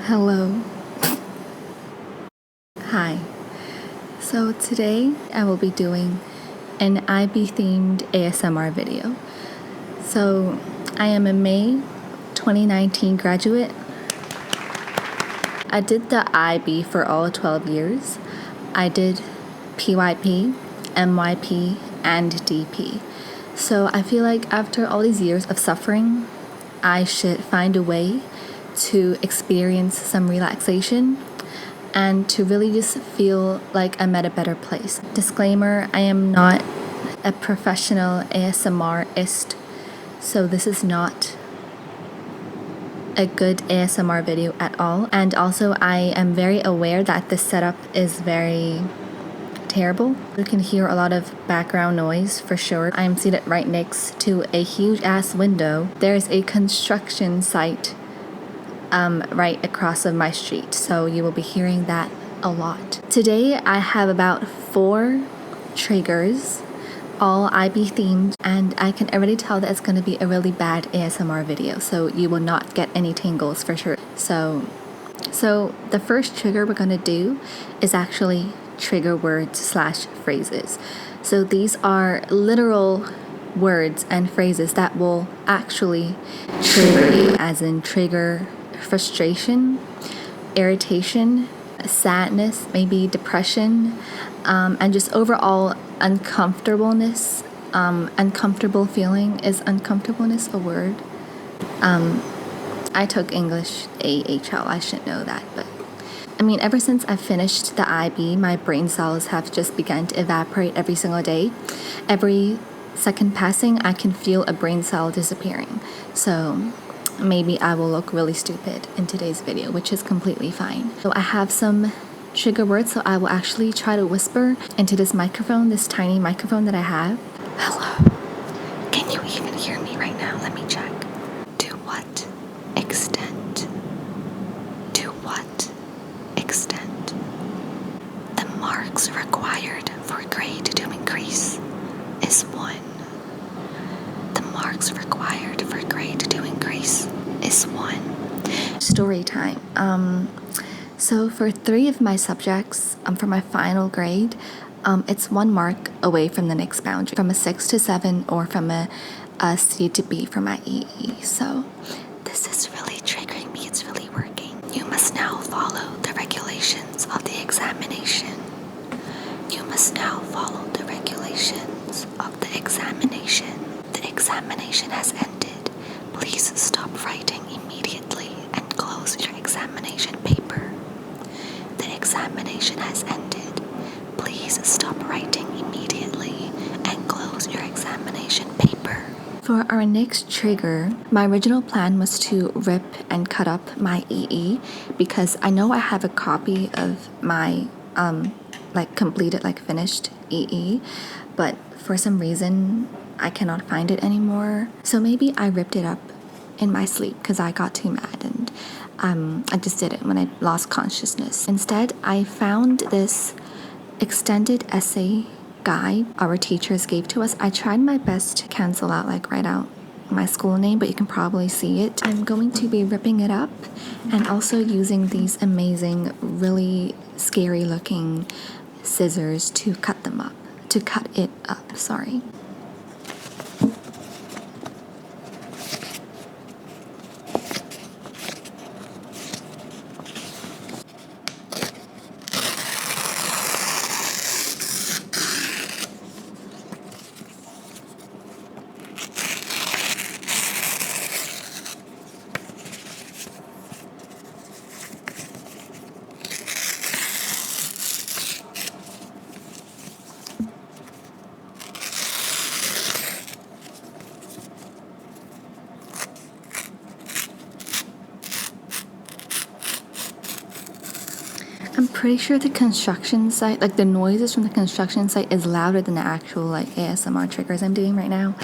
Hello. Hi. So today I will be doing an IB themed ASMR video. So I am a May 2019 graduate. I did the IB for all 12 years. I did PYP, MYP, and DP. So I feel like after all these years of suffering, I should find a way to experience some relaxation and to really just feel like I'm at a better place. Disclaimer, I am not a professional ASMRist, so this is not a good ASMR video at all. And also I am very aware that the setup is very terrible. You can hear a lot of background noise for sure. I am seated right next to a huge ass window. There is a construction site right across of my street, so you will be hearing that a lot. Today I have about 4 triggers, all IB themed, and I can already tell that it's going to be a really bad ASMR video, so you will not get any tingles for sure. So the first trigger we're going to do is actually trigger words / phrases. So these are literal words and phrases that will actually trigger you, as in trigger frustration, irritation, sadness, maybe depression, and just overall uncomfortableness. Uncomfortable feeling. Is uncomfortableness a word? I took English AHL, I should know that, but I mean, ever since I finished the IB, my brain cells have just begun to evaporate every single day. Every second passing, I can feel a brain cell disappearing. So maybe I will look really stupid in today's video, which is completely fine. So I have some trigger words, so I will actually try to whisper into this microphone, this tiny microphone that I have. Hello. Can you even hear me right now? Let me check. To what extent? To what extent? The marks required for grade to increase is 1. The marks required for grade to increase is 1. Story time. So for 3 of my subjects, for my final grade, it's 1 mark away from the next boundary, from a 6 to 7 or from a C to B for my EE. So this is really triggering me. It's really working. You must now follow the regulations of the examination. You must now follow the regulations of the examination. The examination has ended. Please stop writing immediately and close your examination paper. The examination has ended. Please stop writing immediately and close your examination paper. For our next trigger, my original plan was to rip and cut up my EE because I know I have a copy of my completed, finished EE, but for some reason I cannot find it anymore. So maybe I ripped it up in my sleep because I got too mad and I just did it when I lost consciousness. Instead, I found this extended essay guide our teachers gave to us. I tried my best to cancel out, write out my school name, but you can probably see it. I'm going to be ripping it up and also using these amazing, really scary looking scissors to cut it up, sorry. I'm pretty sure the construction site, the noises from the construction site is louder than the actual ASMR triggers I'm doing right now.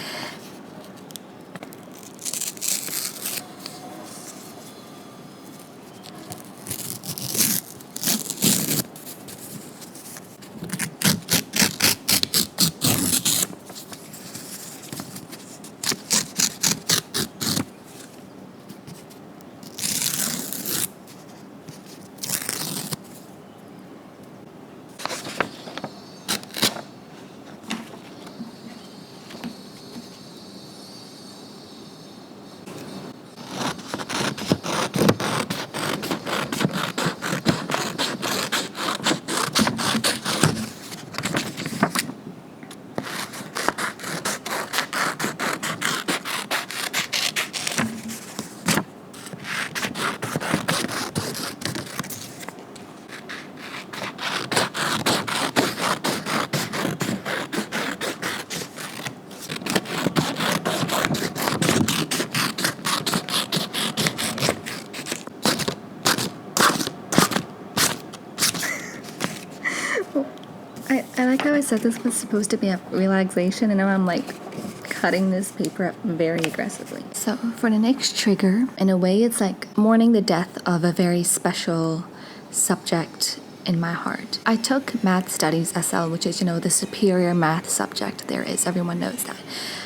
I like how I said this was supposed to be a relaxation, and now I'm like cutting this paper up very aggressively. So for the next trigger, in a way, it's like mourning the death of a very special subject in my heart. I took math studies SL, which is, the superior math subject there is. Everyone knows that.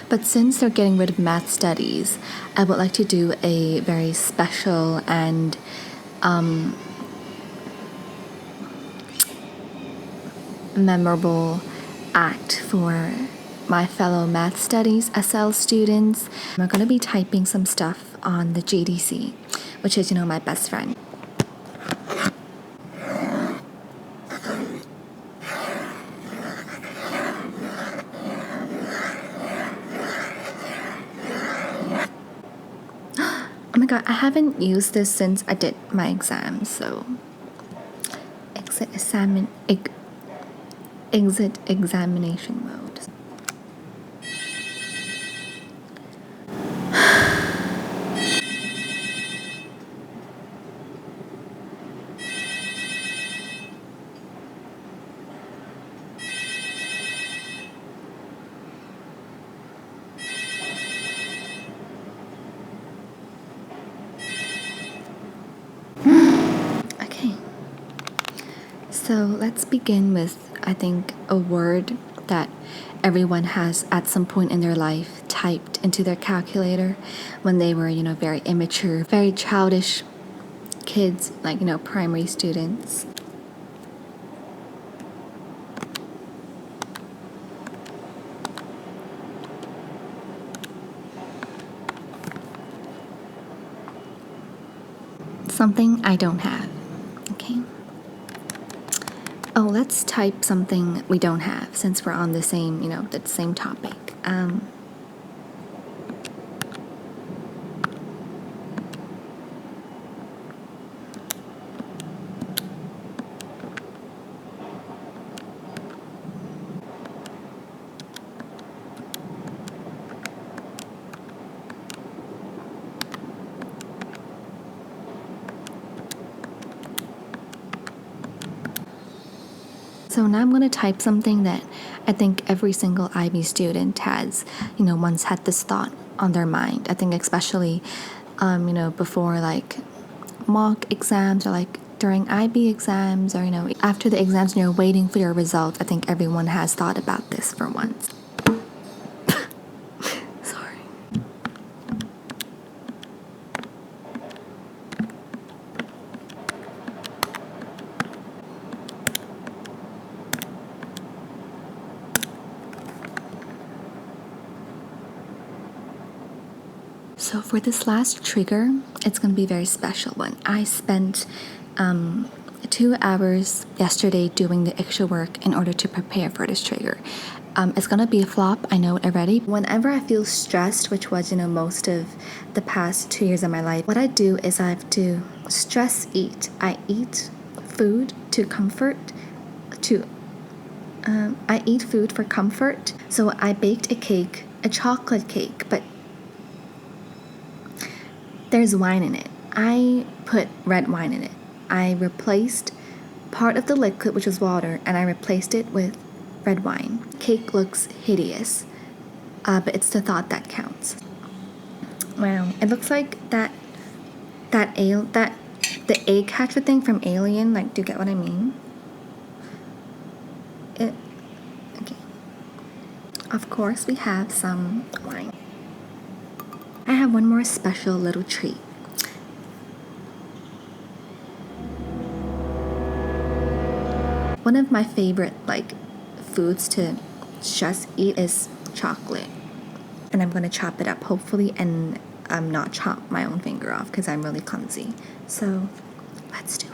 But since they're getting rid of math studies, I would like to do a very special and memorable act for my fellow math studies SL students. I'm going to be typing some stuff on the GDC, which is, my best friend. Oh my god, I haven't used this since I did my exam, so exit examination mode. Okay, so let's begin with, I think, a word that everyone has at some point in their life typed into their calculator when they were, very immature, very childish kids, like, primary students. Something I don't have. Okay. Oh, let's type something we don't have since we're on the same, the same topic. So now I'm going to type something that I think every single IB student has, once had this thought on their mind. I think especially, before like mock exams or like during IB exams or, after the exams and you're waiting for your results. I think everyone has thought about this for once. Sorry. So for this last trigger, it's going to be a very special one. I spent 2 hours yesterday doing the extra work in order to prepare for this trigger. It's going to be a flop, I know it already. Whenever I feel stressed, which was, most of the past 2 years of my life, what I do is I have to stress eat. I eat food to comfort, I eat food for comfort. So I baked a cake, a chocolate cake, but there's wine in it. I put red wine in it. I replaced part of the liquid, which was water, and I replaced it with red wine. Cake looks hideous, but it's the thought that counts. Wow, it looks like the egg catcher thing from Alien. Like, do you get what I mean? Okay. Of course, we have some wine. I have one more special little treat. One of my favorite foods to just eat is chocolate. And I'm gonna chop it up hopefully and not chop my own finger off because I'm really clumsy. So let's do it.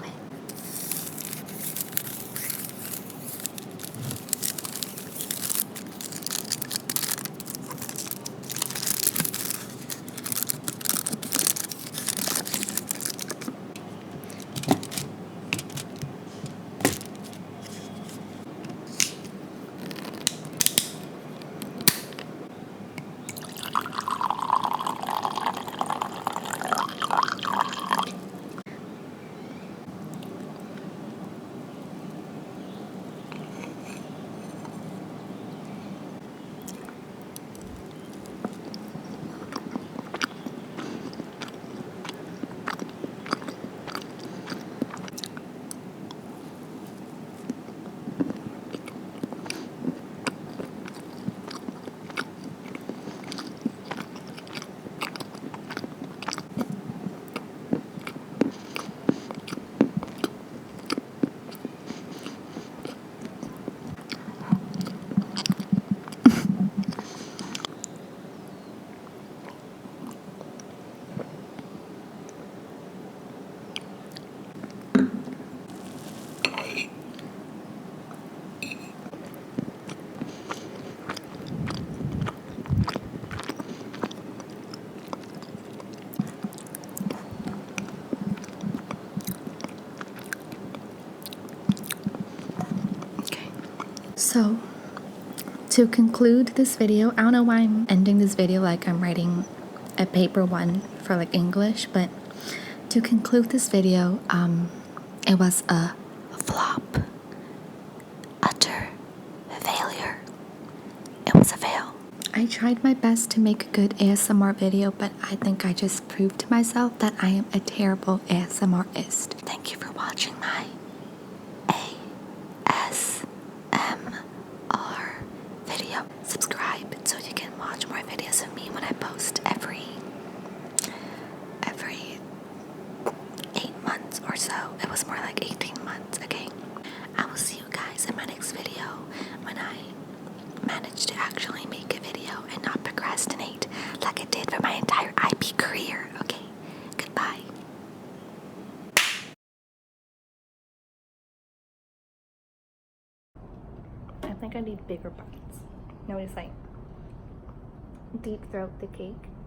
So, to conclude this video, I don't know why I'm ending this video like I'm writing a paper one for like English, but to conclude this video, it was a flop, utter failure. It was a fail. I tried my best to make a good ASMR video, but I think I just proved to myself that I am a terrible ASMRist. Thank you for watching my ASMR video. Subscribe so you can watch more videos of me when I post every 8 months or so. It was more like 18 months, okay? I will see you guys in my next video when I manage to actually make a video and not procrastinate like I did for my entire IB career, okay? Goodbye. I think I need bigger bites. Notice, like, deep throat the cake.